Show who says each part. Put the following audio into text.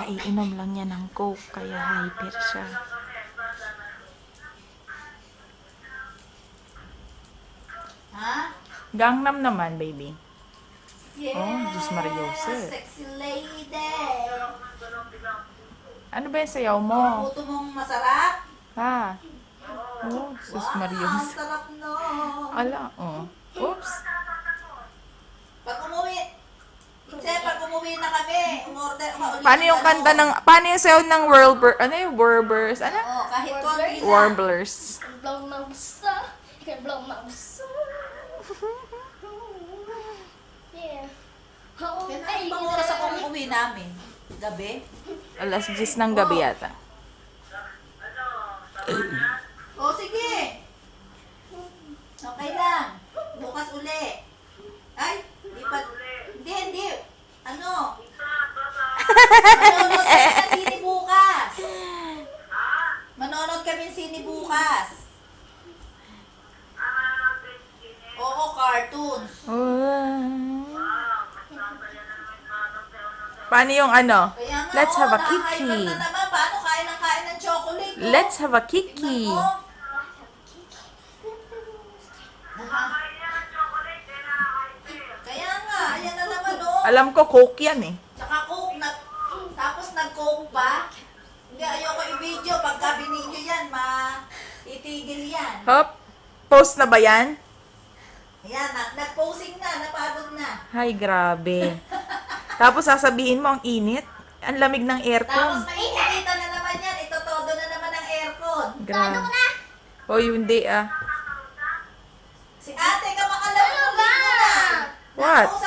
Speaker 1: Kakaiinom lang niya ng Coke, kaya hyper siya.
Speaker 2: Ha?
Speaker 1: Gangnam naman, baby.
Speaker 2: Yes,
Speaker 1: Oh, Diyos Mariose.
Speaker 2: sexy lady.
Speaker 1: Ano ba yung sayaw mo?
Speaker 2: Puto mong masarap?
Speaker 1: Ha? Oh, Diyos
Speaker 2: Wow,
Speaker 1: Mariose.
Speaker 2: sarap no.
Speaker 1: Ala, oh. Oops.
Speaker 2: Pag umuwi na kami, umorder ka ulit.
Speaker 1: Paano yung kanta ng, paano yung sayaw ng ano yung Warblers? Ano?
Speaker 2: Oo, kahit konti lang.
Speaker 1: Warblers.
Speaker 3: Blow na gusto. Blow na gusto. Yeah.
Speaker 2: Kailan bang oras ako umuwi namin? Gabi?
Speaker 1: Alas 10 ng gabi yata.
Speaker 2: O sige. Okay lang. Bukas uli. Ay, di pa. Hindi. Ano? Manonood kami ng sine bukas. Manonood kami ng sine bukas. Oo, cartoons.
Speaker 1: Paano yung ano?
Speaker 2: Kaya nga,
Speaker 1: Let's have a
Speaker 2: nakahyper
Speaker 1: kiki.
Speaker 2: na naman. Paano kain ng chocolate? Oh?
Speaker 1: Let's have a kiki.
Speaker 2: Tignan mo. Kaya nga, ayan na naman oh.
Speaker 1: Alam ko, Coke yan eh.
Speaker 2: Tsaka coke, tapos nag-coke pa. Hindi, ayoko i-video. Pagka binidyo yan, itigil yan.
Speaker 1: Hop. Post na ba yan?
Speaker 2: Ayan, nag-posing na, napagod na.
Speaker 1: Ay, grabe. Tapos sasabihin mo, ang init. Ang lamig ng
Speaker 2: Tapos
Speaker 1: aircon.
Speaker 2: makikita na naman yan, itotodo na naman ang aircon.
Speaker 1: Grabe. O, hindi ah.
Speaker 2: Si ate ka makalaro na.
Speaker 1: What?
Speaker 2: Nakausap